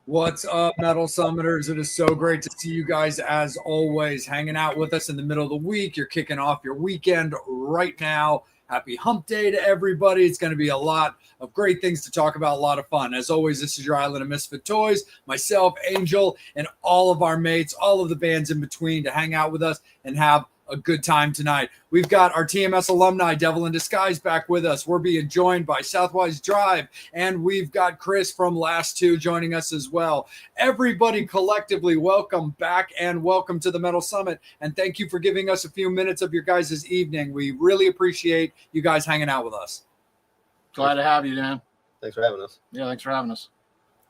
What's up, Metal Summoners? It is so great to see you guys, as always, hanging out with us in the middle of the week. You're kicking off your weekend right now. Happy hump day to everybody. It's going to be a lot of great things to talk about, a lot of fun. As always, this is your Island of Misfit Toys, myself, Angel, and all of our mates, all of the bands in between to hang out with us and have a good time tonight. We've got our TMS alumni, Devil in Disguise, back with us. We're being joined by Southwise Drive, and we've got Chris from Last Two joining us as well. Everybody collectively, welcome back and welcome to the Metal Summit, and thank you for giving us a few minutes of your guys' evening. We really appreciate you guys hanging out with us. Glad to have you, Dan. Thanks for having us. Yeah, thanks for having us.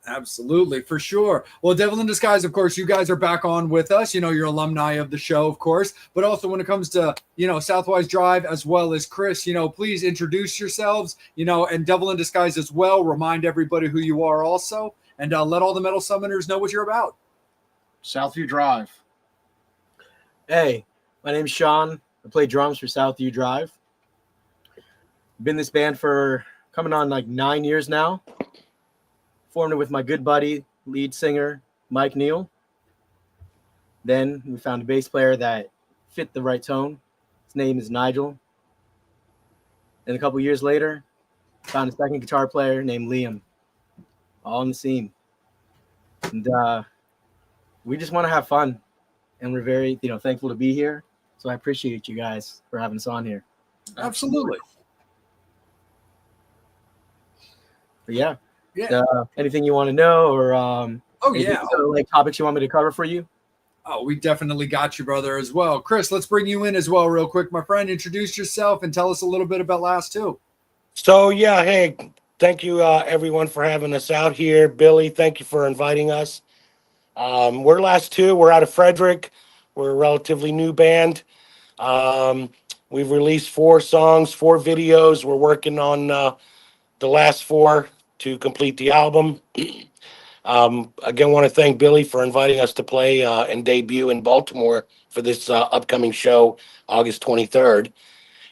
Absolutely, for sure. Well, Devil in Disguise, of course, you guys are back on with us. You know, you're alumni of the show, of course. But also when it comes to, Southwise Drive as well as Chris, please introduce yourselves, and Devil in Disguise as well. Remind everybody who you are also. And let all the Metal Summoners know what you're about. Southview Drive. Hey, my name's Sean. I play drums for Southview Drive. Been in this band for coming on like 9 years now. Formed it with my good buddy, lead singer, Mike Neal. Then we found a bass player that fit the right tone. His name is Nigel. And a couple years later, found a second guitar player named Liam. All in the scene. And we just want to have fun. And we're very, thankful to be here. So I appreciate you guys for having us on here. Absolutely. But yeah. Anything you want to know, or like topics you want me to cover for you? Oh, we definitely got you, brother, as well. Chris, let's bring you in as well real quick, my friend. Introduce yourself and tell us a little bit about Last Two. So, hey, thank you, everyone, for having us out here. Billy, thank you for inviting us. We're Last Two. We're out of Frederick. We're a relatively new band. We've released 4 songs, 4 videos. We're working on the last 4 to complete the album. Again, want to thank Billy for inviting us to play and debut in Baltimore for this upcoming show, August 23rd.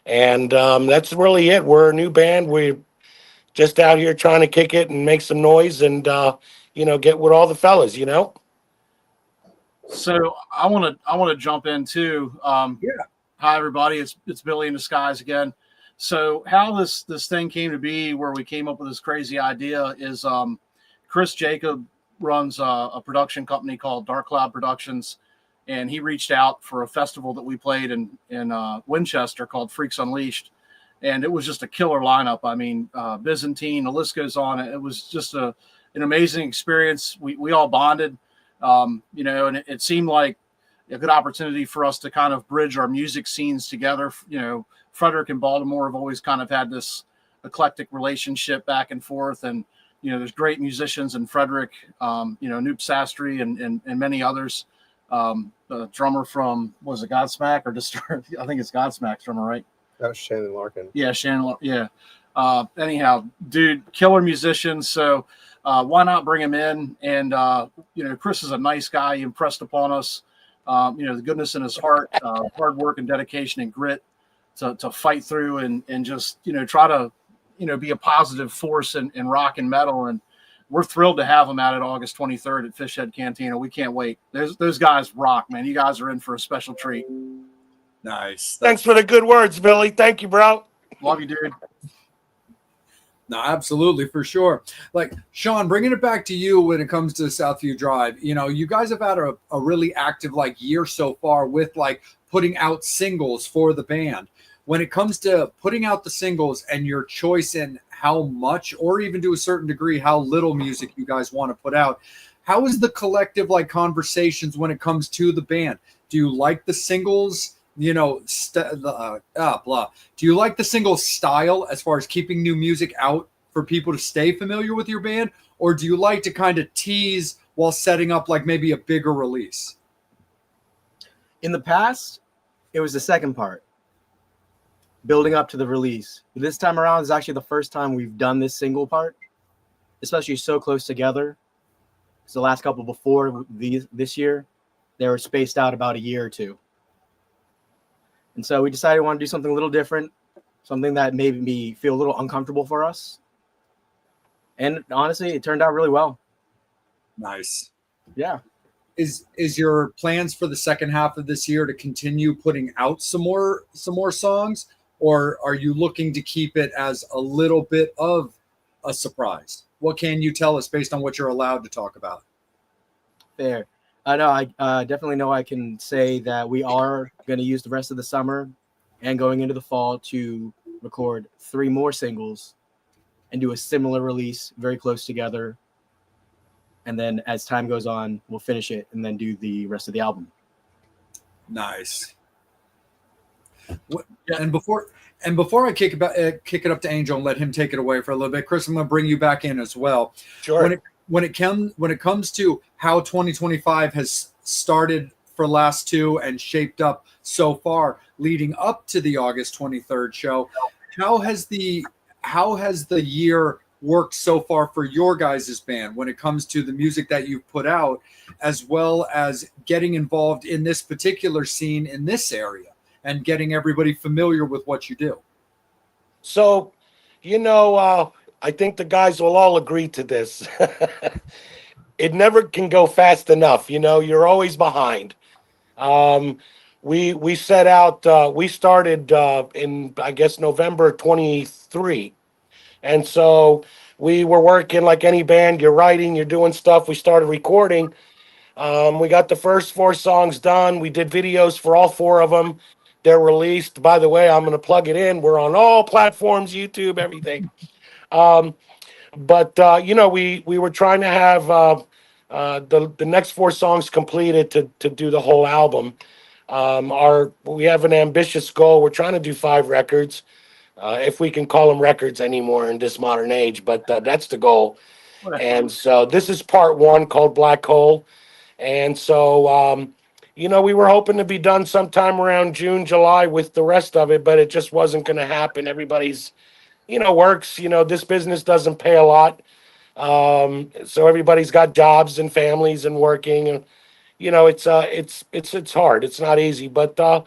And that's really it. We're a new band. We're just out here trying to kick it and make some noise and, get with all the fellas, So I want to jump in too. Hi, everybody. It's Billy in Disguise again. So how this thing came to be, where we came up with this crazy idea, is Chris Jacob runs a production company called Dark Cloud Productions, and he reached out for a festival that we played in Winchester called Freaks Unleashed, and it was just a killer lineup. I mean, Byzantine, the list goes on. It was just an amazing experience. We all bonded, and it seemed like a good opportunity for us to kind of bridge our music scenes together. Frederick and Baltimore have always kind of had this eclectic relationship back and forth. And, there's great musicians in Frederick, Noop Sastry and many others. The drummer from, was it Godsmack or Disturb? I think it's Godsmack's drummer, right? That was Shannon Larkin. Yeah, Shannon. Yeah. Anyhow, dude, killer musician. So why not bring him in? And, Chris is a nice guy. He impressed upon us, the goodness in his heart, hard work and dedication and grit to fight through and just, try to, be a positive force in rock and metal. And we're thrilled to have him out at August 23rd at Fishhead Cantina. We can't wait. Those guys rock, man. You guys are in for a special treat. Nice. Thanks for the good words, Billy. Thank you, bro. Love you, dude. No, absolutely, for sure. Like, Sean, bringing it back to you when it comes to Southview Drive, you guys have had a really active, year so far with, putting out singles for the band. When it comes to putting out the singles and your choice in how much, or even to a certain degree, how little music you guys want to put out, how is the collective, conversations when it comes to the band? Do you like the singles? Do you like the single style as far as keeping new music out for people to stay familiar with your band? Or do you like to kind of tease while setting up maybe a bigger release? In the past, it was the second part. building up to the release. This time around is actually the first time we've done this single part, especially so close together. Because the last couple before this year, they were spaced out about a year or two. And so we decided we want to do something a little different, something that made me feel a little uncomfortable for us. And honestly, it turned out really well. Nice. Yeah. Is your plans for the second half of this year to continue putting out some more songs, or are you looking to keep it as a little bit of a surprise? What can you tell us based on what you're allowed to talk about? Fair. I know. I definitely know I can say that we are going to use the rest of the summer and going into the fall to record 3 more singles and do a similar release very close together. And then as time goes on, we'll finish it and then do the rest of the album. Nice. And before I kick it up to Angel and let him take it away for a little bit, Chris, I'm going to bring you back in as well. Sure. When it comes to how 2025 has started for last 2 and shaped up so far, leading up to the August 23rd show, how has the year worked so far for your guys' band when it comes to the music that you've put out, as well as getting involved in this particular scene in this area and getting everybody familiar with what you do? So, I think the guys will all agree to this. It never can go fast enough. You're always behind. We set out, we started in, I guess, November 23. And so we were working like any band. You're writing, you're doing stuff. We started recording. We got the first 4 songs done. We did videos for all 4 of them. They're released. By the way, I'm going to plug it in. We're on all platforms, YouTube, everything. But we were trying to have the next 4 songs completed to do the whole album. We have an ambitious goal. We're trying to do 5 records. If we can call them records anymore in this modern age, but that's the goal. And so this is part 1 called Black Hole. And so, we were hoping to be done sometime around June, July with the rest of it, but it just wasn't going to happen. Everybody's, works, this business doesn't pay a lot. So everybody's got jobs and families and working, and, it's hard. It's not easy, but,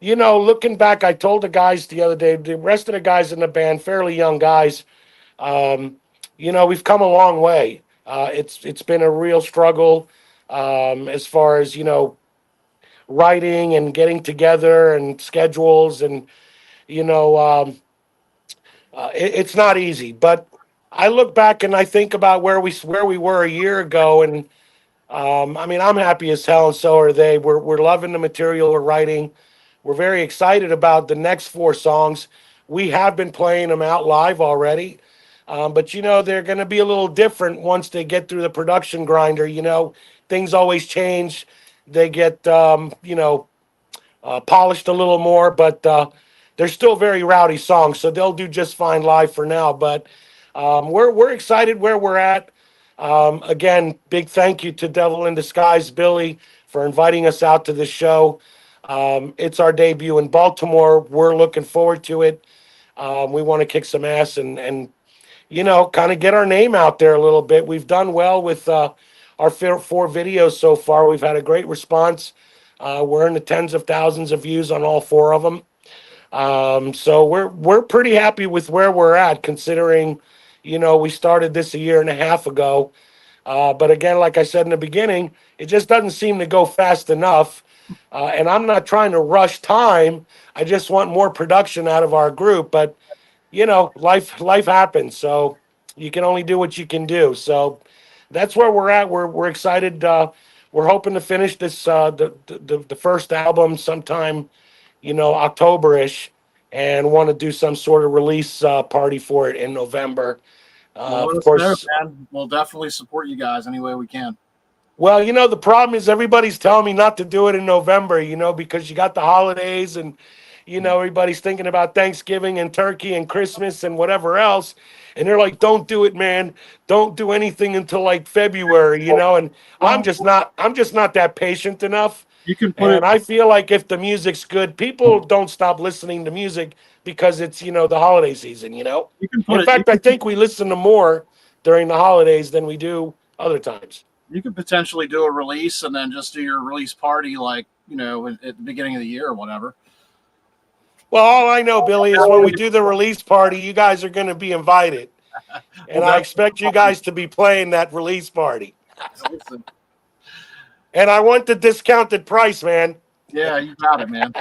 looking back, I told the guys the other day, the rest of the guys in the band, fairly young guys, we've come a long way. It's been a real struggle as far as, writing and getting together and schedules. And, it's not easy. But I look back and I think about where we were a year ago. And, I'm happy as hell, and so are they. We're loving the material we're writing. We're very excited about the next 4 songs. We have been playing them out live already. But, they're going to be a little different once they get through the production grinder. Things always change. They get, polished a little more. But they're still very rowdy songs, so they'll do just fine live for now. But we're excited where we're at. Again, big thank you to Devil in Disguise, Billy, for inviting us out to this show. It's our debut in Baltimore. We're looking forward to it. We want to kick some ass and kind of get our name out there a little bit. We've done well with our 4 videos so far. We've had a great response. We're in the tens of thousands of views on all 4 of them. So we're pretty happy with where we're at, considering, we started this a year and a half ago. But again, like I said in the beginning, it just doesn't seem to go fast enough. And I'm not trying to rush time. I just want more production out of our group. But, life happens. So you can only do what you can do. So that's where we're at. We're excited. We're hoping to finish this the first album sometime, October-ish, and want to do some sort of release party for it in November. Of course, man. We'll definitely support you guys any way we can. Well, the problem is everybody's telling me not to do it in November, because you got the holidays and, everybody's thinking about Thanksgiving and turkey and Christmas and whatever else. And they're like, don't do it, man. Don't do anything until like February, and I'm just not that patient enough. You can put And it. I feel like if the music's good, people don't stop listening to music because it's, the holiday season, You can put In it. fact, I think we listen to more during the holidays than we do other times. You could potentially do a release and then just do your release party, like at the beginning of the year or whatever. Well, all I know, Billy, is when we do the release party, you guys are going to be invited. And Well, I expect you guys to be playing that release party. listen, And I want the discounted price, man. yeah, you got it, man.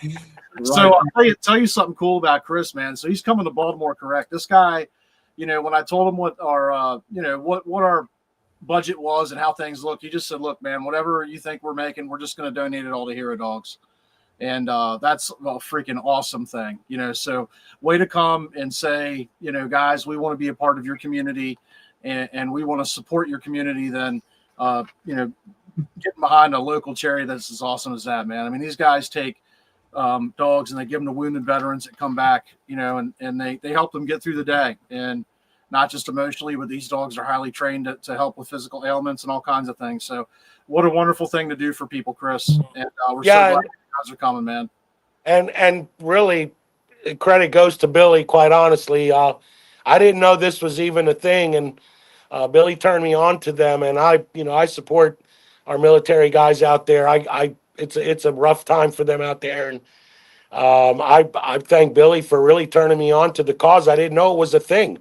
Right. So I'll tell you something cool about Chris, man. So he's coming to Baltimore, correct? This guy, when I told him what our, what our budget was and how things look, he just said, "Look, man, whatever you think we're making, we're just going to donate it all to Hero Dogs." And that's a freaking awesome thing, So way to come and say, guys, we want to be a part of your community, and we want to support your community. Then, getting behind a local charity that's as awesome as that, man. I mean, these guys take dogs and they give them to wounded veterans that come back, and they help them get through the day, and not just emotionally, but these dogs are highly trained to help with physical ailments and all kinds of things. So what a wonderful thing to do for people, Chris. And we're so glad you guys are coming, man. And really, credit goes to Billy, quite honestly. I didn't know this was even a thing, and Billy turned me on to them, and I support our military guys out there. It's a rough time for them out there, and I thank Billy for really turning me on to the cause. I didn't know it was a thing,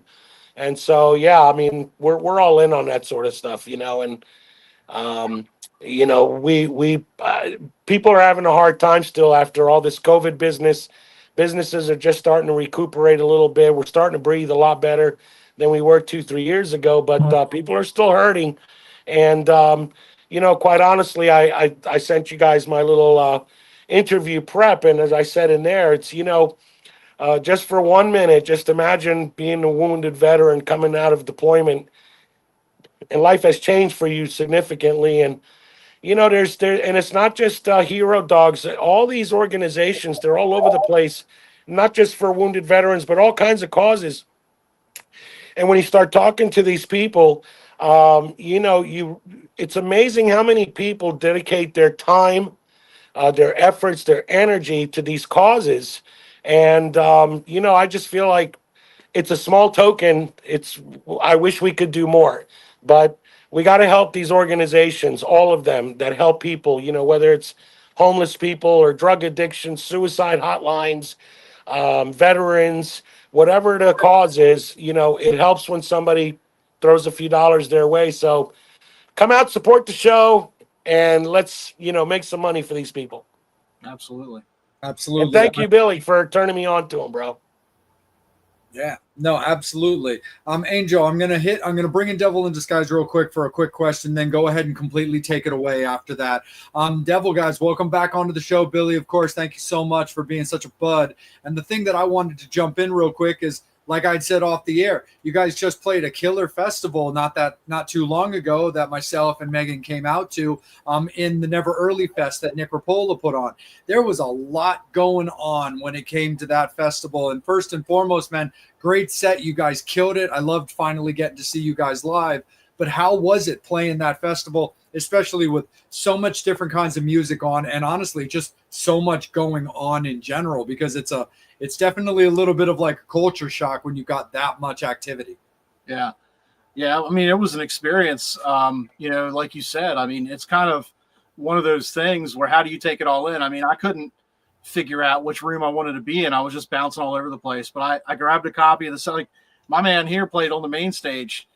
and so yeah, I mean we're all in on that sort of stuff, and we people are having a hard time still after all this COVID business. Businesses are just starting to recuperate a little bit. We're starting to breathe a lot better than we were 2-3 years ago, but people are still hurting. And quite honestly, I sent you guys my little interview prep, and as I said in there, it's just for 1 minute, just imagine being a wounded veteran coming out of deployment, and life has changed for you significantly. And and it's not just Hero Dogs. All these organizations, they're all over the place, not just for wounded veterans, but all kinds of causes. And when you start talking to these people, it's amazing how many people dedicate their time, their efforts, their energy to these causes. And I just feel like it's a small token. I wish we could do more, but we got to help these organizations, all of them that help people, whether it's homeless people or drug addiction, suicide hotlines, veterans, whatever the cause is, it helps when somebody throws a few dollars their way. So come out, support the show, and let's, make some money for these people. Absolutely. Absolutely. And thank you, Billy, for turning me on to him, bro. Yeah, no, absolutely. Angel, I'm gonna bring in Devil in Disguise real quick for a quick question, then go ahead and completely take it away after that. Devil guys, welcome back onto the show. Billy, of course, thank you so much for being such a bud. And the thing that I wanted to jump in real quick is, like I'd said off the air, you guys just played a killer festival not too long ago that myself and Megan came out to in the Never Early Fest that Nick Rapola put on. There was a lot going on when it came to that festival. And first and foremost, man, great set. You guys killed it. I loved finally getting to see you guys live. But how was it playing that festival, especially with so much different kinds of music on, and honestly, just so much going on in general? Because it's definitely a little bit of like a culture shock when you got that much activity. Yeah. I mean, it was an experience. Like you said, I mean, it's kind of one of those things where how do you take it all in? I mean, I couldn't figure out which room I wanted to be in. I was just bouncing all over the place. But I grabbed a copy of the set. Like my man here played on the main stage.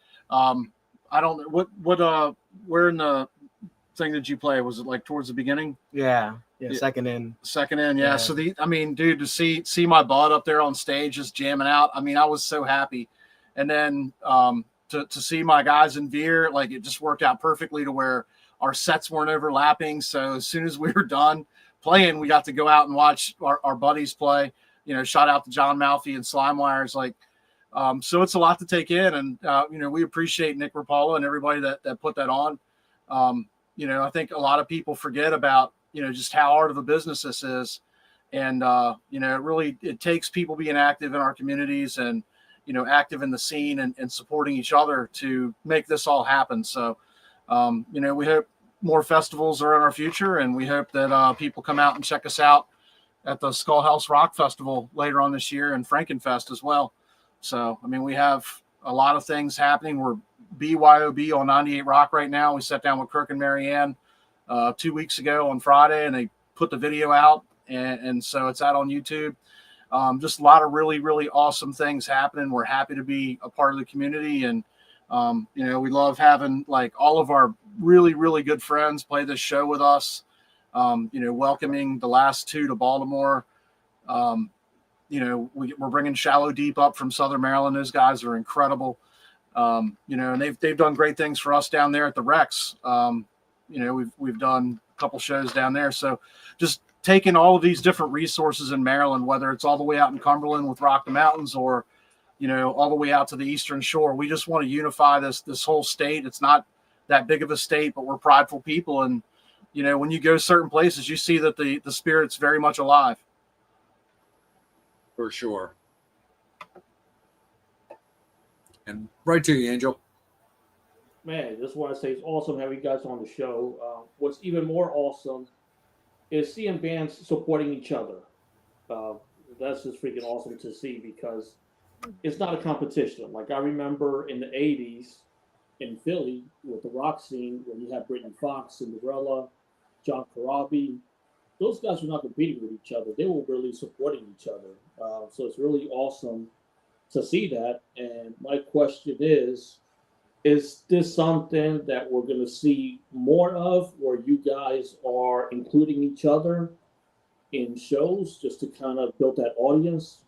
I don't know where in the thing did you play? Was it like towards the beginning? Yeah, second in. Yeah. So dude, to see my bud up there on stage just jamming out, I mean, I was so happy. And then to see my guys in Veer, like it just worked out perfectly to where our sets weren't overlapping. So as soon as we were done playing, we got to go out and watch our buddies play. Shout out to John Malfi and Slimewires. Like, so it's a lot to take in, and we appreciate Nick Rapola and everybody that put that on. I think a lot of people forget about just how hard of a business this is, and it takes people being active in our communities and active in the scene and supporting each other to make this all happen. So we hope more festivals are in our future, and we hope that people come out and check us out at the Skull House Rock Festival later on this year and Frankenfest as well. So, I mean, we have a lot of things happening. We're BYOB on 98 Rock right now. We sat down with Kirk and Marianne 2 weeks ago on Friday, and they put the video out, and so it's out on YouTube. Just a lot of really, really awesome things happening. We're happy to be a part of the community, and we love having like all of our really, really good friends play this show with us. Welcoming the last two to Baltimore. We're bringing Shallow Deep up from Southern Maryland. Those guys are incredible. And they've done great things for us down there at the Rex. We've done a couple shows down there. So just taking all of these different resources in Maryland, whether it's all the way out in Cumberland with Rock the Mountains or, all the way out to the Eastern Shore. We just want to unify this whole state. It's not that big of a state, but we're prideful people. And, when you go certain places, you see that the spirit's very much alive. For sure. And right to you, Angel. Man, just want to say it's awesome having you guys on the show. What's even more awesome is seeing bands supporting each other. That's just freaking awesome to see because it's not a competition. Like I remember in the 80s in Philly with the rock scene when you had Britney Fox, Cinderella, John Corabi. Those guys were not competing with each other. They were really supporting each other. So it's really awesome to see that. And my question is this something that we're going to see more of where you guys are including each other in shows just to kind of build that audience?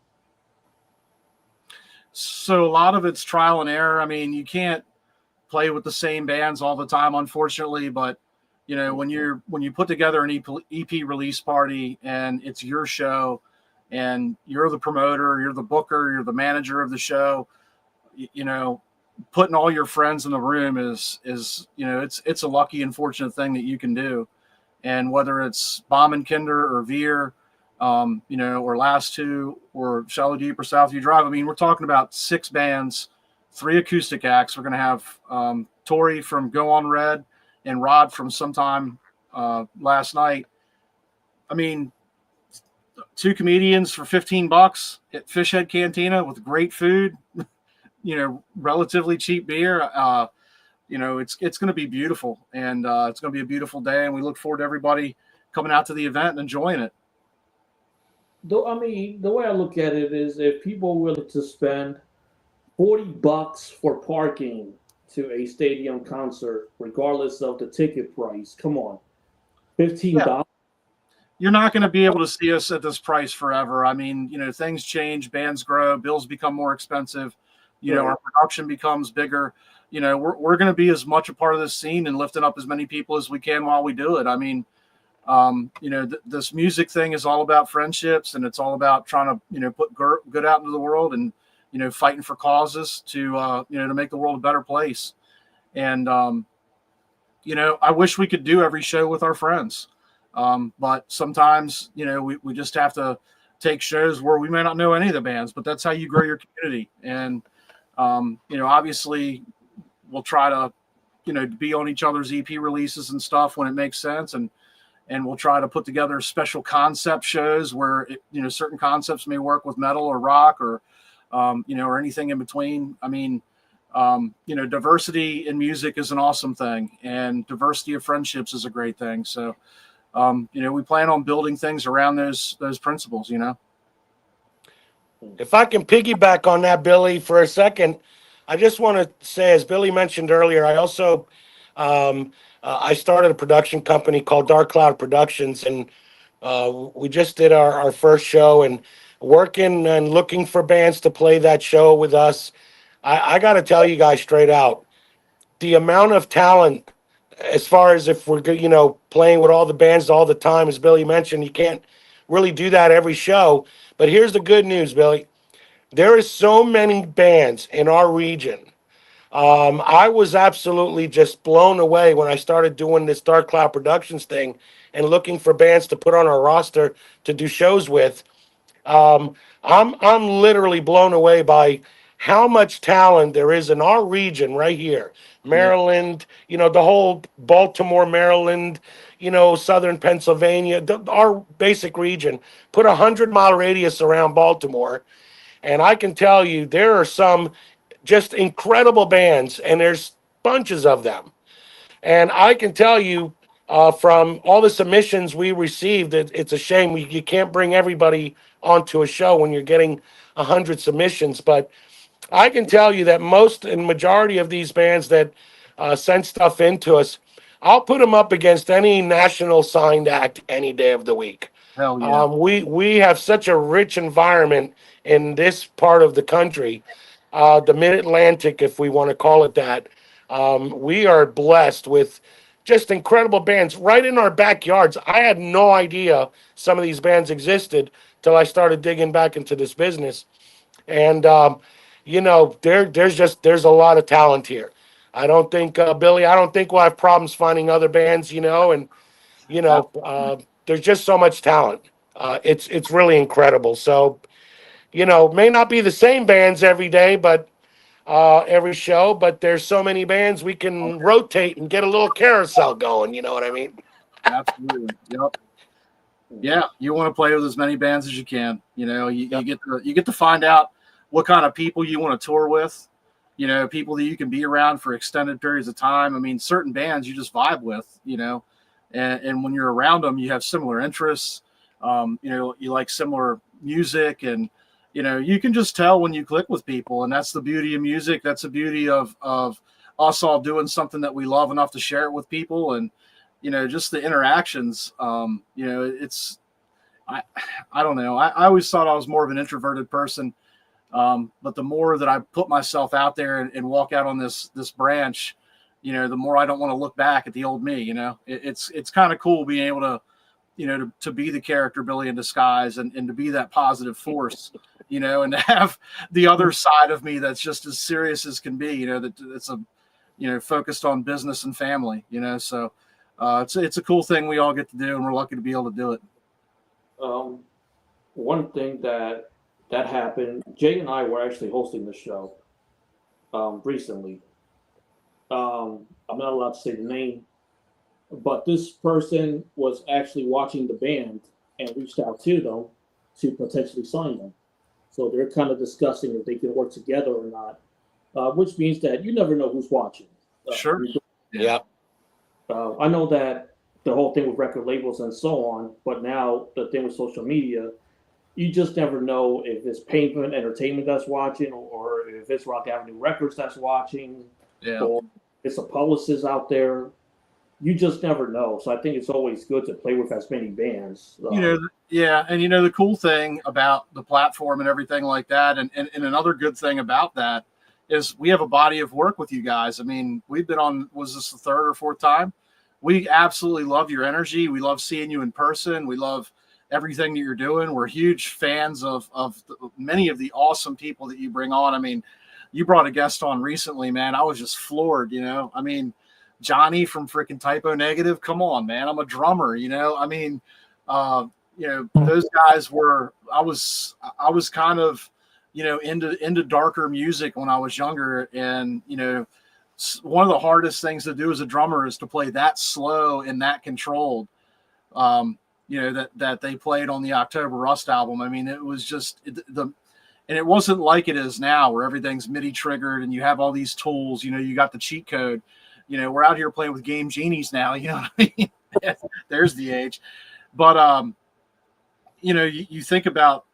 So a lot of it's trial and error. I mean, you can't play with the same bands all the time, unfortunately, but when you put together an EP release party and it's your show and you're the promoter, you're the booker, you're the manager of the show, putting all your friends in the room is it's a lucky and fortunate thing that you can do. And whether it's Bomb and Kinder or Veer, or Last Two or Shallow Deep or Southview Drive, I mean, we're talking about 6 bands, 3 acoustic acts. We're going to have Tori from Go On Red and Rod from Sometime Last Night. I mean, 2 comedians for $15 at Fishhead Cantina with great food, relatively cheap beer. It's going to be beautiful, and it's going to be a beautiful day, and we look forward to everybody coming out to the event and enjoying it. Though, I mean, the way I look at it is if people are willing to spend $40 for parking to a stadium concert, regardless of the ticket price, come on, $15. Yeah. You're not going to be able to see us at this price forever. I mean, things change, bands grow, bills become more expensive, our production becomes bigger. We're going to be as much a part of this scene and lifting up as many people as we can while we do it. I mean, this music thing is all about friendships, and it's all about trying to, put good out into the world and, fighting for causes to make the world a better place. And, I wish we could do every show with our friends. But sometimes, we just have to take shows where we may not know any of the bands, but that's how you grow your community. And, obviously we'll try to, be on each other's EP releases and stuff when it makes sense. And we'll try to put together special concept shows where, certain concepts may work with metal or rock or, or anything in between. I mean, diversity in music is an awesome thing, and diversity of friendships is a great thing. So, we plan on building things around those principles, If I can piggyback on that, Billy, for a second, I just want to say, as Billy mentioned earlier, I also I started a production company called Dark Cloud Productions, and we just did our first show, and working and looking for bands to play that show with us. I got to tell you guys straight out, the amount of talent, as far as if we're, playing with all the bands all the time, as Billy mentioned, you can't really do that every show. But here's the good news, Billy. There is so many bands in our region. I was absolutely just blown away when I started doing this Dark Cloud Productions thing and looking for bands to put on our roster to do shows with. I'm literally blown away by how much talent there is in our region right here Maryland, you know, the whole Baltimore, Maryland, you know, Southern Pennsylvania, our basic region, put 100-mile radius around Baltimore. And I can tell you there are some just incredible bands, and there's bunches of them. And I can tell you from all the submissions we received, it's a shame you can't bring everybody onto a show when you're getting 100 submissions. But I can tell you that most and majority of these bands that send stuff into us, I'll put them up against any national signed act any day of the week. Hell yeah. We have such a rich environment in this part of the country, the Mid-Atlantic, if we want to call it that. We are blessed with just incredible bands right in our backyards. I had no idea some of these bands existed till I started digging back into this business. And, you know, there's a lot of talent here. I don't think, Billy, I don't think we'll have problems finding other bands, you know, and, you know, there's just so much talent. It's really incredible. So, you know, may not be the same bands every day, but every show, but there's so many bands we can rotate and get a little carousel going. You know what I mean? Absolutely. Yep. Yeah, you want to play with as many bands as you can. You know, you get to find out what kind of people you want to tour with. You know, people that you can be around for extended periods of time. I mean, certain bands you just vibe with. You know, and when you're around them, you have similar interests. You know, you like similar music, and you know, you can just tell when you click with people, and that's the beauty of music. That's the beauty of us all doing something that we love enough to share it with people, and you know, just the interactions. You know, it's I don't know. I always thought I was more of an introverted person, but the more that I put myself out there and walk out on this branch, you know, the more I don't want to look back at the old me. You know, it's kind of cool being able to, you know, to be the character Billy in disguise and to be that positive force, you know, and to have the other side of me that's just as serious as can be, you know, that it's a, you know, focused on business and family, you know, so it's a cool thing we all get to do, and we're lucky to be able to do it. One thing that happened, Jay and I were actually hosting the show recently. I'm not allowed to say the name, but this person was actually watching the band and reached out to them to potentially sign them. So they're kind of discussing if they can work together or not, which means that you never know who's watching. Sure. Yeah. I know that the whole thing with record labels and so on, but now the thing with social media, you just never know if it's Pavement Entertainment that's watching, or if it's Rock Avenue Records that's watching, or it's a publicist out there. You just never know. So I think it's always good to play with as many bands. You know, yeah. And, you know, the cool thing about the platform and everything like that, and another good thing about that is we have a body of work with you guys. I mean, we've been on, was this the third or fourth time? We absolutely love your energy. We love seeing you in person. We love everything that you're doing. We're huge fans of many of the awesome people that you bring on. I mean, you brought a guest on recently, man. I was just floored, you know. I mean, Johnny from freaking Typo Negative. Come on, man. I'm a drummer, you know. I mean, you know, those guys were, I was kind of, you know, into darker music when I was younger. And, you know, one of the hardest things to do as a drummer is to play that slow and that controlled, you know, that they played on the October Rust album. I mean, it was just and it wasn't like it is now where everything's MIDI triggered and you have all these tools, you know, you got the cheat code. You know, we're out here playing with Game Genies now, you know what I mean? There's the age. But, you know, you think about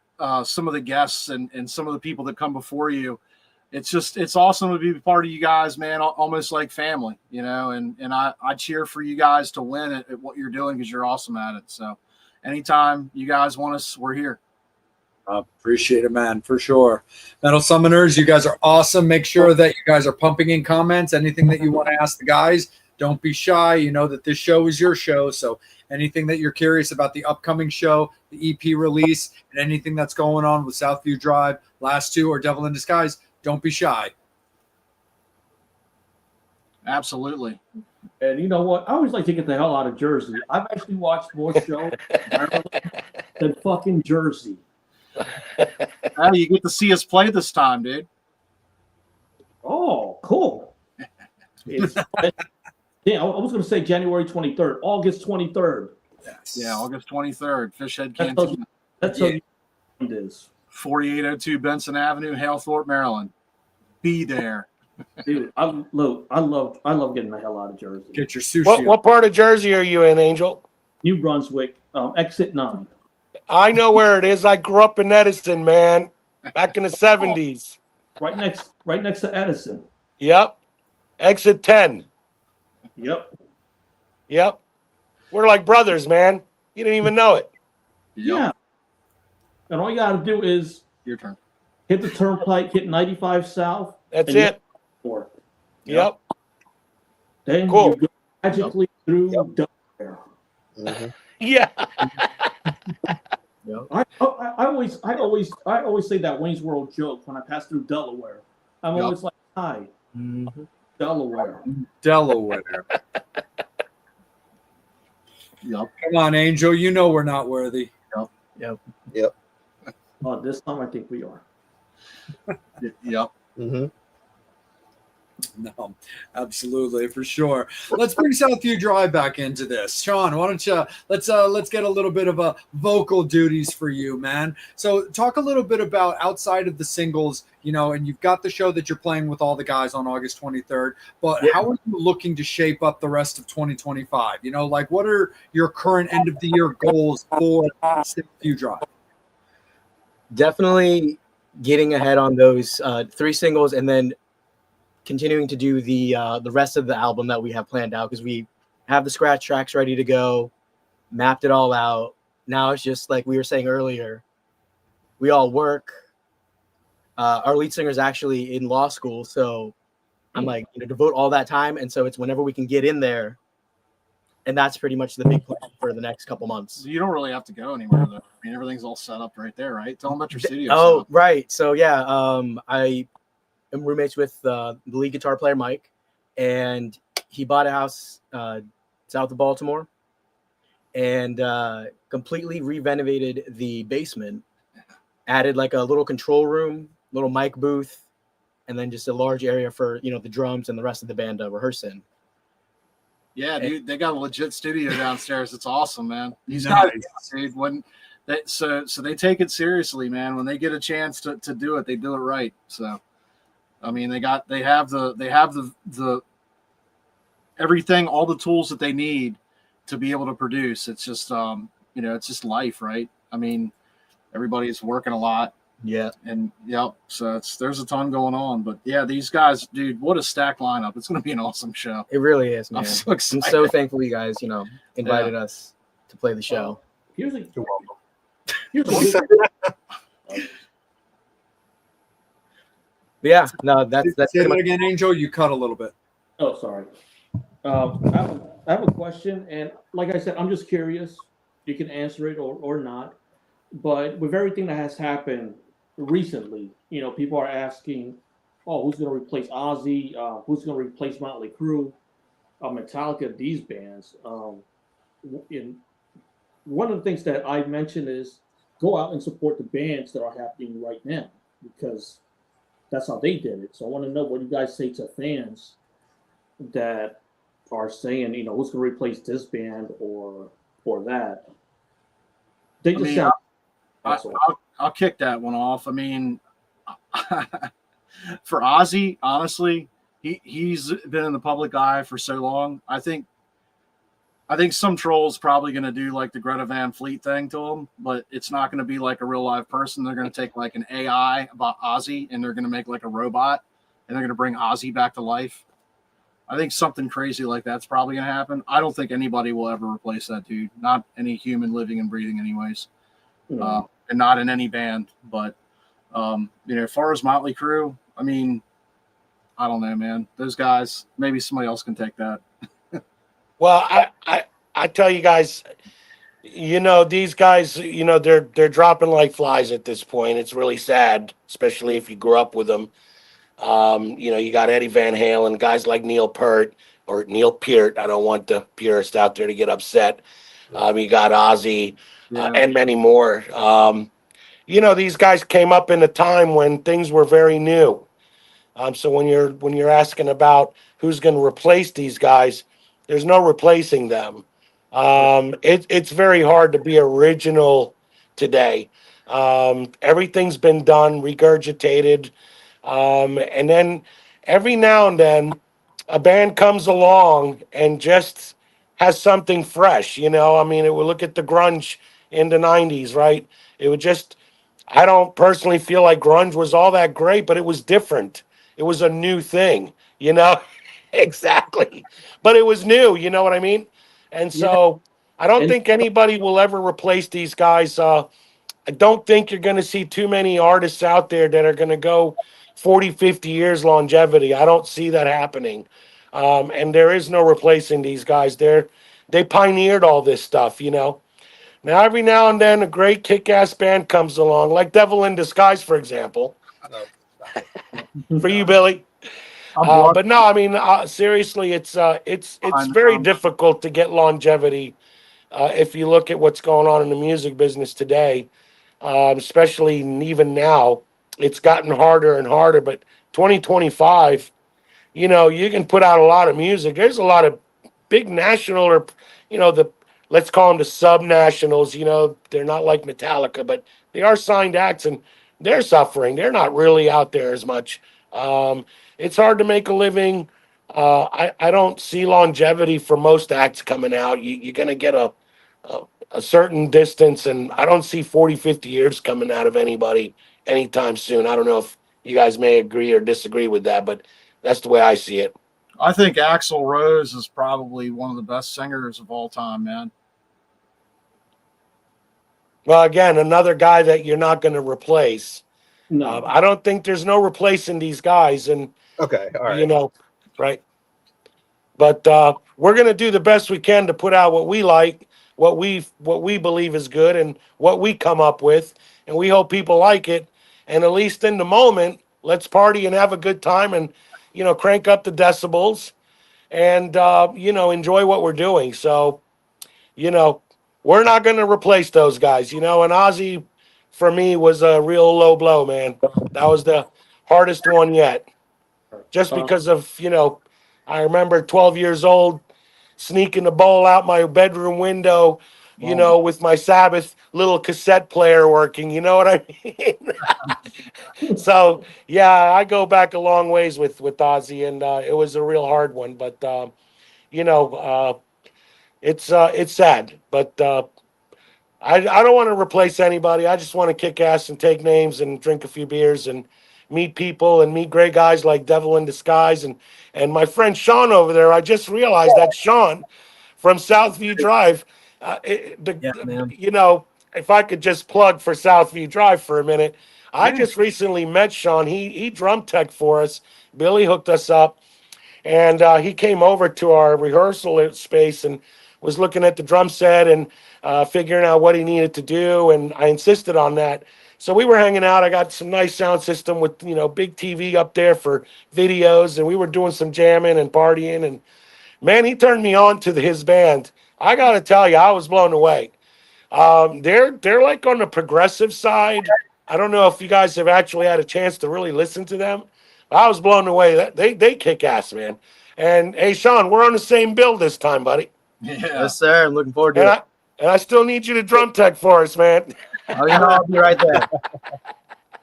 some of the guests and some of the people that come before you. It's awesome to be part of you guys, man, almost like family, you know, and I cheer for you guys to win at what you're doing because you're awesome at it. So anytime you guys want us, we're here. Appreciate it, man, for sure. Metal Summoners, you guys are awesome. Make sure that you guys are pumping in comments. Anything that you want to ask the guys, don't be shy. You know that this show is your show. So anything that you're curious about the upcoming show, the EP release, and anything that's going on with Southview Drive, Last Two, or Devil in Disguise, don't be shy. Absolutely. And you know what? I always like to get the hell out of Jersey. I've actually watched more shows than fucking Jersey. Well, you get to see us play this time, dude. Oh, cool. It's yeah. I was going to say January 23rd, August 23rd. Yes. Yeah, August 23rd, Fishhead That tells Cantina, That's how it is, 4802 Benson Avenue, Halethorpe, Maryland. Be there. dude. I love getting the hell out of Jersey. Get your sushi. What part of Jersey are you in, Angel? New Brunswick, exit 9. I know where it is. I grew up in Edison, man, back in the 70s. Right next to Edison. Yep. Exit 10. Yep. Yep. We're like brothers, man. You didn't even know it. Yep. Yeah. And all you got to do is Your turn. hit the turnpike, hit 95 south. That's and it. Or Yep. then Cool. you go magically through Delaware. Mhm. Yeah. I always say that Wayne's World joke when I pass through Delaware. I'm Yep. always like, hi, Delaware. Delaware. Yep. Come on, Angel. You know we're not worthy. Oh, this time I think we are. Yep. Mhm. No, absolutely, for sure. Let's bring Southview Drive back into this. Sean, why don't you let's get a little bit of a vocal duties for you, man. So talk a little bit about outside of the singles, and you've got the show that you're playing with all the guys on August 23rd, but how are you looking to shape up the rest of 2025? Like what are your current end of the year goals for Southview Drive? Definitely getting ahead on those 3 singles, and then continuing to do the rest of the album that we have planned out, because we have the scratch tracks ready to go, mapped it all out. Now it's just like we were saying earlier, we all work. Our lead singer is actually in law school, so I'm like, devote all that time, and so it's whenever we can get in there, and that's pretty much the big plan for the next couple months. You don't really have to go anywhere, though. I mean, everything's all set up right there, right? Tell them about your studio. Oh, setup. right. So yeah, I am roommates with the lead guitar player Mike, and he bought a house south of Baltimore and completely renovated the basement, added like a little control room, little mic booth, and then just a large area for the drums and the rest of the band to rehearse in. Yeah, dude, they got a legit studio downstairs. It's awesome, man. These Nice. guys, dude, so they take it seriously, man. When they get a chance to do it, they do it right. So, I mean, they have the everything, all the tools that they need to be able to produce. It's just it's just life, right? I mean, everybody's working a lot. Yeah. And so there's a ton going on, but yeah, these guys, dude, what a stacked lineup. It's going to be an awesome show. It really is, man. I'm so excited. I'm so thankful you guys, invited us to play the show. Here's a You're welcome. But yeah, no, that's Say pretty that much, again, Angel. You cut a little bit. Oh, sorry. I have a question, and like I said, I'm just curious. You can answer it or not. But with everything that has happened recently, people are asking, "Oh, who's going to replace Ozzy? Who's going to replace Motley Crue, Metallica? These bands." And one of the things that I mentioned is go out and support the bands that are happening right now, because that's how they did it. So I want to know what you guys say to fans that are saying, who's going to replace this band or that. They just sound. I'll kick that one off. I mean, for Ozzy, honestly, he's been in the public eye for so long. I think some troll's probably going to do like the Greta Van Fleet thing to him, but it's not going to be like a real live person. They're going to take like an AI about Ozzy and they're going to make like a robot and they're going to bring Ozzy back to life. I think something crazy like that's probably going to happen. I don't think anybody will ever replace that dude. Not any human living and breathing anyways. And not in any band. But, as far as Motley Crue, I mean, I don't know, man. Those guys, maybe somebody else can take that. Well, I tell you guys, these guys, they're dropping like flies at this point. It's really sad, especially if you grew up with them. You got Eddie Van Halen, guys like Neil Peart. I don't want the purists out there to get upset. You got Ozzy and many more. These guys came up in a time when things were very new. So when you're asking about who's going to replace these guys, there's no replacing them. It's very hard to be original today. Everything's been done, regurgitated, and then every now and then a band comes along and just has something fresh. I mean, it would look at the grunge in the '90s, right? It would just. I don't personally feel like grunge was all that great, but it was different. It was a new thing, Exactly. But it was new, you know what I mean? And so I don't And- think anybody will ever replace these guys. I don't think you're going to see too many artists out there that are going to go 40, 50 years longevity. I don't see that happening. And there is no replacing these guys. They pioneered all this stuff, Now, every now and then, a great kick-ass band comes along, like Devil in Disguise, for example. For you, Billy. But no, I mean, seriously, it's very difficult to get longevity if you look at what's going on in the music business today, especially even now. It's gotten harder and harder. But 2025, you can put out a lot of music. There's a lot of big national or, let's call them the sub-nationals. They're not like Metallica, but they are signed acts, and they're suffering. They're not really out there as much. It's hard to make a living. I don't see longevity for most acts coming out. You're going to get a certain distance, and I don't see 40, 50 years coming out of anybody anytime soon. I don't know if you guys may agree or disagree with that, but that's the way I see it. I think Axl Rose is probably one of the best singers of all time, man. Well, again, another guy that you're not going to replace. No. I don't think there's no replacing these guys, and Okay, all right. Right. But we're going to do the best we can to put out what we like, what we believe is good, and what we come up with, and we hope people like it. And at least in the moment, let's party and have a good time, and crank up the decibels, and enjoy what we're doing. So, we're not going to replace those guys, And Ozzy, for me, was a real low blow, man. That was the hardest one yet. Just because of, I remember 12 years old, sneaking the ball out my bedroom window, with my Sabbath little cassette player working. You know what I mean? So, yeah, I go back a long ways with Ozzy, and it was a real hard one. But, it's sad. But I don't want to replace anybody. I just want to kick ass and take names and drink a few beers and meet people and meet great guys like Devil in Disguise and my friend Sean over there. I just realized that Sean from Southview Drive. If I could just plug for Southview Drive for a minute, I just recently met Sean. He drum tech for us. Billy hooked us up, and he came over to our rehearsal space and was looking at the drum set and figuring out what he needed to do, and I insisted on that. So we were hanging out. I got some nice sound system with, big TV up there for videos, and we were doing some jamming and partying, and man, he turned me on to his band. I got to tell you, I was blown away. They're like on the progressive side. I don't know if you guys have actually had a chance to really listen to them. I was blown away. They kick ass, man. And hey, Sean, we're on the same bill this time, buddy. Yeah. Yes, sir. I'm looking forward to it. And I still need you to drum tech for us, man. I'll be right there.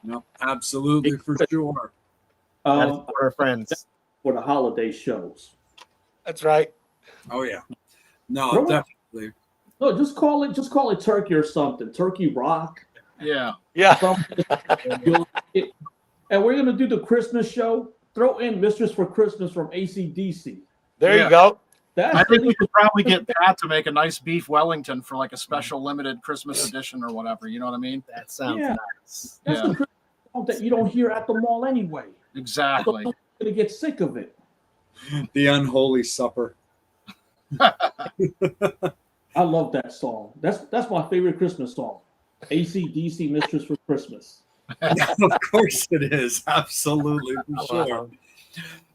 No, absolutely, for sure. That is for our friends. For the holiday shows. That's right. Oh yeah. No, Really? definitely. No, just call it turkey or something. Turkey rock. Yeah. Yeah. And we're gonna do the Christmas show. Throw in Mistress for Christmas from AC/DC. There Yeah. you go. I think we could probably get Pat to make a nice beef Wellington for like a special limited Christmas edition or whatever. You know what I mean? That sounds Yeah. nice. That's the Christmas song that you don't hear at the mall anyway. Exactly. You're gonna get sick of it. The Unholy Supper. I love that song. That's my favorite Christmas song. AC/DC Mistress for Christmas. Of course it is. Absolutely, for sure.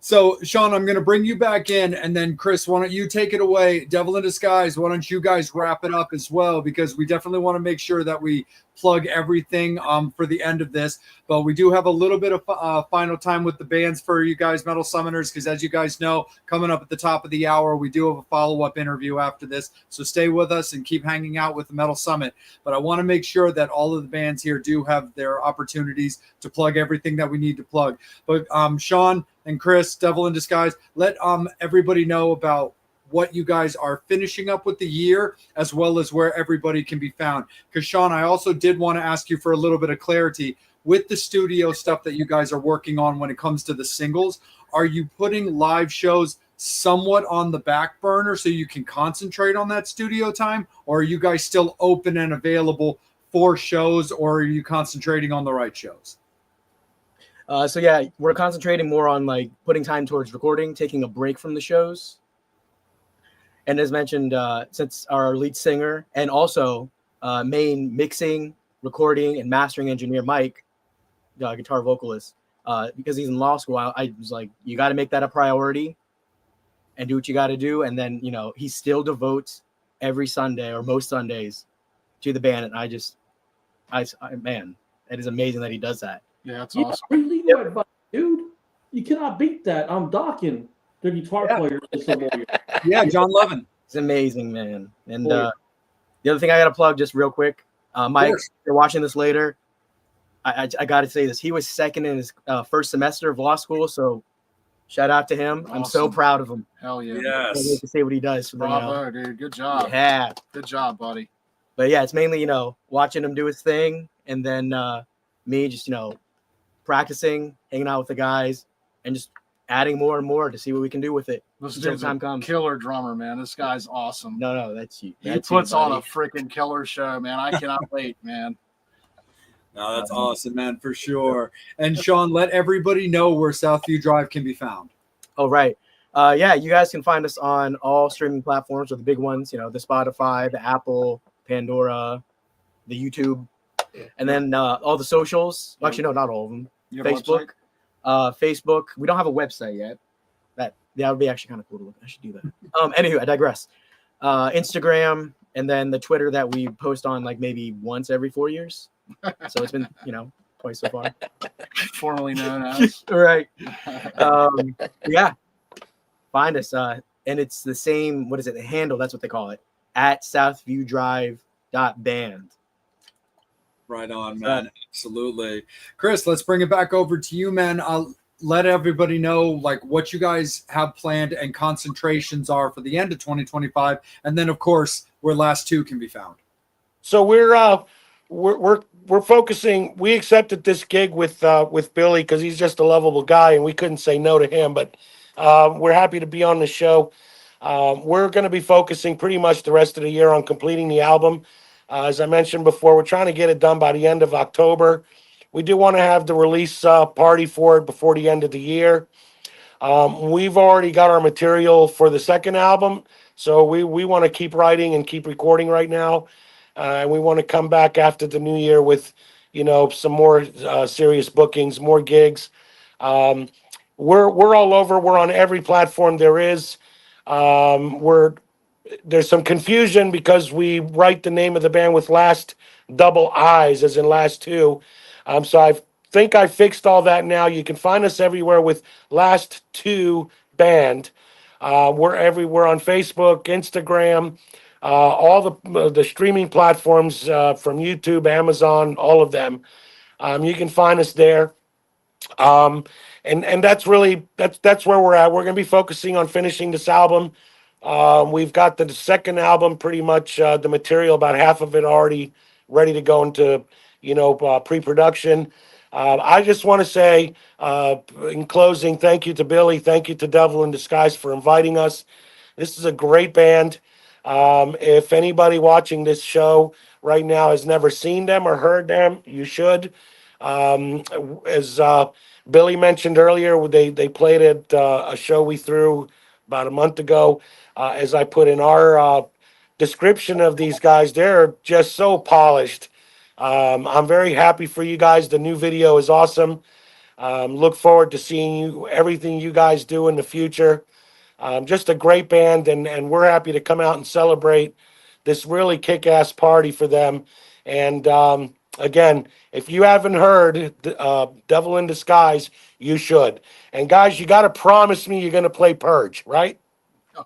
So, Sean, I'm going to bring you back in, and then Chris, why don't you take it away? Devil in Disguise, why don't you guys wrap it up as well? Because we definitely want to make sure that we plug everything for the end of this. But we do have a little bit of final time with the bands for you guys, Metal Summoners, because as you guys know, coming up at the top of the hour, we do have a follow-up interview after this. So stay with us and keep hanging out with the Metal Summit. But I want to make sure that all of the bands here do have their opportunities to plug everything that we need to plug. But Sean and Chris, Devil in Disguise, let everybody know about what you guys are finishing up with the year, as well as where everybody can be found. Because Sean, I also did want to ask you for a little bit of clarity with the studio stuff that you guys are working on when it comes to the singles. Are you putting live shows somewhat on the back burner so you can concentrate on that studio time, or are you guys still open and available for shows, or are you concentrating on the right shows? So yeah, we're concentrating more on like putting time towards recording, taking a break from the shows. And as mentioned, since our lead singer and also main mixing, recording, and mastering engineer, Mike, the guitar vocalist, because he's in law school, I was like, you got to make that a priority and do what you got to do. And then, you know, he still devotes every Sunday or most Sundays to the band. And man, it is amazing that he does that. Yeah, that's Yeah, awesome. really good advice, dude. You cannot beat that. I'm docking the guitar player this morning. Yeah, John Levin. It's amazing, man. And Cool. the other thing I got to plug just real quick, Mike, course. if you're watching this later, I got to say this. He was second in his first semester of law school, so shout out to him. I'm so Awesome. proud of him. Hell yeah. Can't wait to see what he does for the, Bravo, dude. Good job. yeah. Good job, buddy. But yeah, it's mainly, you know, watching him do his thing, and then me just, you know, practicing, hanging out with the guys, and just adding more and more to see what we can do with it. This until dude's time a comes. killer drummer, man. This guy's awesome. No, that's you. He That's puts you, on a buddy. freaking killer show, man. I cannot wait, man. No, that's awesome, man, for sure. And Sean, let everybody know where Southview Drive can be found. Oh, right. Yeah, you guys can find us on all streaming platforms, or the big ones, you know, the Spotify, the Apple, Pandora, the YouTube, and then all the socials. Well, actually, no, not all of them. You have a Facebook. website? Facebook. We don't have a website yet. That would be actually kind of cool to look. I should do that. Anywho, I digress. Instagram, and then the Twitter that we post on like maybe once every 4 years. So it's been, you know, twice so far. Formerly known as. All right. Yeah. Find us. And it's the same, what is it? The handle, that's what they call it. At southviewdrive.band. Right on, man. Absolutely. Chris, let's bring it back over to you, man. Let everybody know like what you guys have planned and concentrations are for the end of 2025. And then, of course, where Last Two can be found. So we're focusing. We accepted this gig with Billy because he's just a lovable guy, and we couldn't say no to him. But we're happy to be on the show. We're going to be focusing pretty much the rest of the year on completing the album. As I mentioned before, we're trying to get it done by the end of October. We do want to have the release party for it before the end of the year. We've already got our material for the second album, so we want to keep writing and keep recording right now. And we want to come back after the new year with, you know, some more serious bookings, more gigs. We're all over. We're on every platform there is. There's some confusion because we write the name of the band with last double I's, as in Last Two. So I think I fixed all that now. You can find us everywhere with Last Two Band. We're everywhere on Facebook, Instagram, all the streaming platforms from YouTube, Amazon, all of them. You can find us there. And that's really that's where we're at. We're going to be focusing on finishing this album. We've got the second album pretty much the material, about half of it already ready to go into, you know, pre-production. I just want to say in closing, thank you to Billy, thank you to Devil in Disguise for inviting us. This is a great band. If anybody watching this show right now has never seen them or heard them, you should. As Billy mentioned earlier, they played at a show we threw about a month ago. As I put in our description of these guys, they're just so polished. I'm very happy for you guys. The new video is awesome. Look forward to seeing you, everything you guys do in the future. Just a great band, and we're happy to come out and celebrate this really kick-ass party for them. And again, if you haven't heard Devil in Disguise, you should. And guys, you got to promise me you're going to play Purge, right?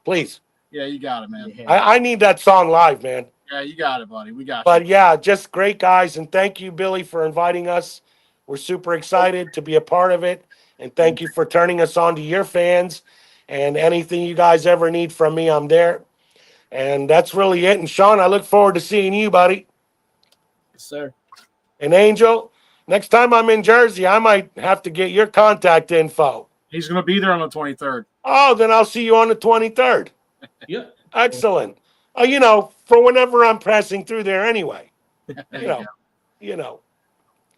Please. Yeah, you got it, man. I need that song live, man. Yeah, you got it, buddy. We got you. But yeah, just great guys. And thank you, Billy, for inviting us. We're super excited to be a part of it. And thank you for turning us on to your fans. And anything you guys ever need from me, I'm there. And that's really it. And Sean, I look forward to seeing you, buddy. Yes, sir. And Angel, next time I'm in Jersey, I might have to get your contact info. He's going to be there on the 23rd. Oh, then I'll see you on the 23rd. Yeah. Excellent. For whenever I'm passing through there anyway. You know.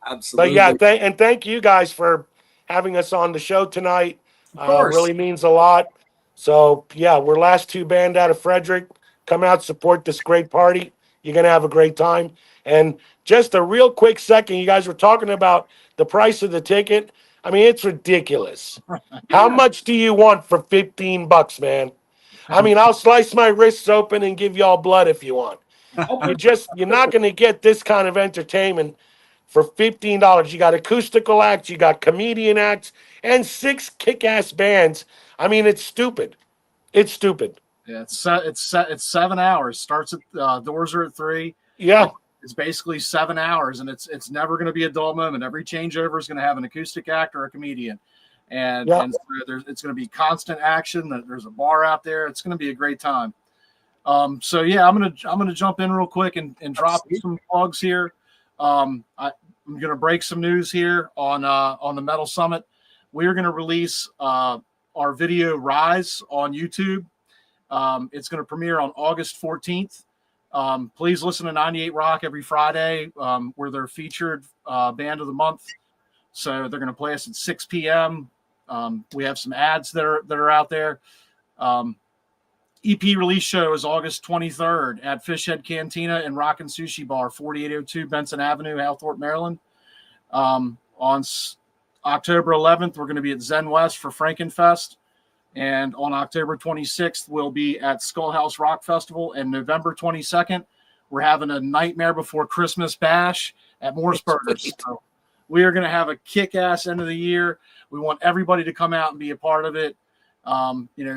Absolutely. But yeah, and thank you guys for having us on the show tonight. Of course. Really means a lot. So yeah, we're last two band out of Frederick. Come out, support this great party. You're gonna have a great time. And just a real quick second, you guys were talking about the price of the ticket. I mean, it's ridiculous. How much do you want for $15, man? I mean, I'll slice my wrists open and give y'all blood if you want. You're not going to get this kind of entertainment for $15. You got acoustical acts, you got comedian acts, and 6 kick-ass bands. I mean, it's stupid. It's stupid. Yeah, it's 7 hours. Starts at doors are at 3. Yeah. It's basically 7 hours, and it's never going to be a dull moment. Every changeover is going to have an acoustic act or a comedian, and so it's going to be constant action. There's a bar out there. It's going to be a great time. So yeah, I'm gonna jump in real quick and drop some plugs here. I'm gonna break some news here on the Metal Summit. We are gonna release our video Rise on YouTube. It's gonna premiere on August 14th. Please listen to 98 Rock every Friday. We're their featured band of the month. So they're going to play us at 6 p.m. We have some ads that are out there. EP release show is August 23rd at Fishhead Cantina and Rockin' Sushi Bar, 4802 Benson Avenue, Halthorpe, Maryland. On October 11th, we're going to be at Zen West for Frankenfest. And on October 26th, we'll be at Skullhouse Rock Festival. And November 22nd, we're having a Nightmare Before Christmas bash at Morseburgers. So we are going to have a kick-ass end of the year. We want everybody to come out and be a part of it.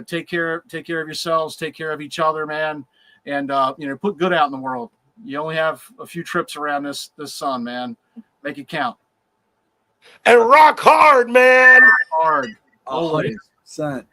Take care of yourselves, take care of each other, man. And, put good out in the world. You only have a few trips around this sun, man. Make it count. And rock hard, man. Rock hard. Always. 100%.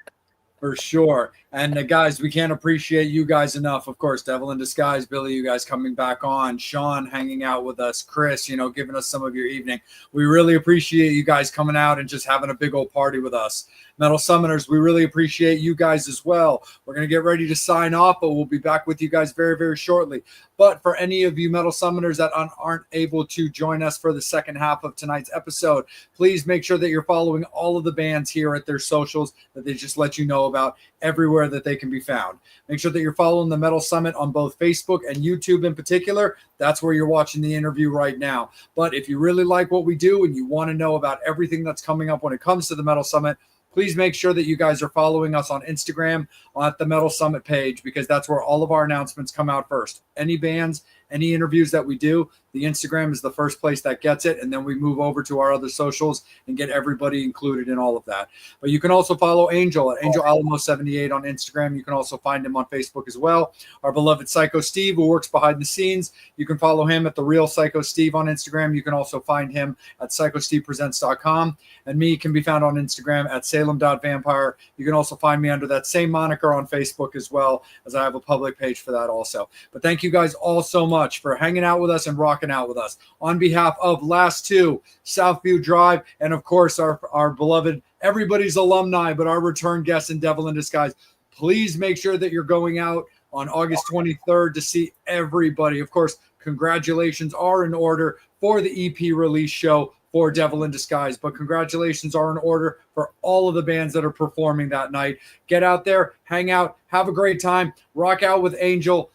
For sure. And guys, we can't appreciate you guys enough. Of course, Devil in Disguise, Billy, you guys coming back on, Sean hanging out with us, Chris, giving us some of your evening. We really appreciate you guys coming out and just having a big old party with us. Metal Summoners, we really appreciate you guys as well. We're going to get ready to sign off, but we'll be back with you guys very, very shortly. But for any of you Metal Summoners that aren't able to join us for the second half of tonight's episode, please make sure that you're following all of the bands here at their socials that they just let you know about everywhere that they can be found. Make sure that you're following the Metal Summit on both Facebook and YouTube in particular. That's where you're watching the interview right now. But if you really like what we do and you want to know about everything that's coming up when it comes to the Metal Summit, please make sure that you guys are following us on Instagram at the Metal Summit page, because that's where all of our announcements come out first. Any bands, any interviews that we do, the Instagram is the first place that gets it, and then we move over to our other socials and get everybody included in all of that. But you can also follow Angel at Angel Alamo 78 on Instagram. You can also find him on Facebook as well. Our beloved Psycho Steve, who works behind the scenes, you can follow him at The Real Psycho Steve on Instagram. You can also find him at PsychoStevePresents.com. And me can be found on Instagram at Salem.Vampire. You can also find me under that same moniker on Facebook as well, as I have a public page for that also. But thank you guys all so much for hanging out with us and rocking out with us. On behalf of Last Two, Southview Drive, and of course our beloved, everybody's alumni, but our return guest in Devil in Disguise, please make sure that you're going out on August 23rd to see everybody. Of course, congratulations are in order for the EP release show for Devil in Disguise, but congratulations are in order for all of the bands that are performing that night. Get out there, hang out, have a great time, rock out with Angel,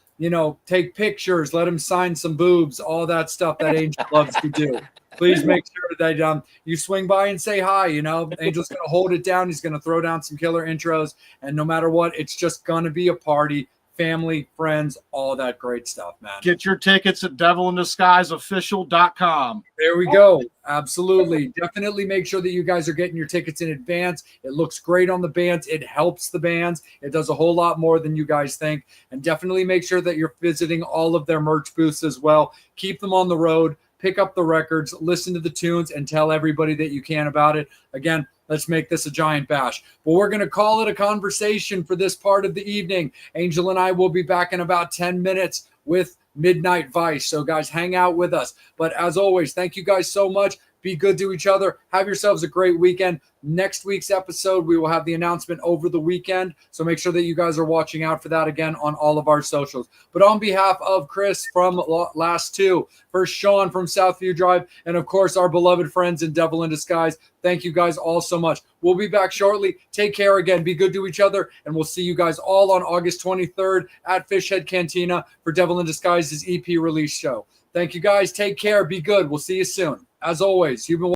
take pictures, let him sign some boobs, all that stuff that Angel loves to do. please make sure that you swing by and say hi. You know, Angel's going to hold it down. He's going to throw down some killer intros. And no matter what, it's just going to be a party. Family, friends, all that great stuff, man. Get your tickets at devilindisguiseofficial.com. There we go. Absolutely. Definitely make sure that you guys are getting your tickets in advance. It looks great on the bands. It helps the bands. It does a whole lot more than you guys think. And definitely make sure that you're visiting all of their merch booths as well. Keep them on the road. Pick up the records, listen to the tunes, and tell everybody that you can about it. Again, let's make this a giant bash. But we're going to call it a conversation for this part of the evening. Angel and I will be back in about 10 minutes with Midnight Vice. So, guys, hang out with us. But as always, thank you guys so much. Be good to each other. Have yourselves a great weekend. Next week's episode, we will have the announcement over the weekend. So make sure that you guys are watching out for that again on all of our socials. But on behalf of Chris from Last Two, first Sean from Southview Drive, and of course our beloved friends in Devil in Disguise, thank you guys all so much. We'll be back shortly. Take care again. Be good to each other. And we'll see you guys all on August 23rd at Fishhead Cantina for Devil in Disguise's EP release show. Thank you guys. Take care. Be good. We'll see you soon. As always, you've been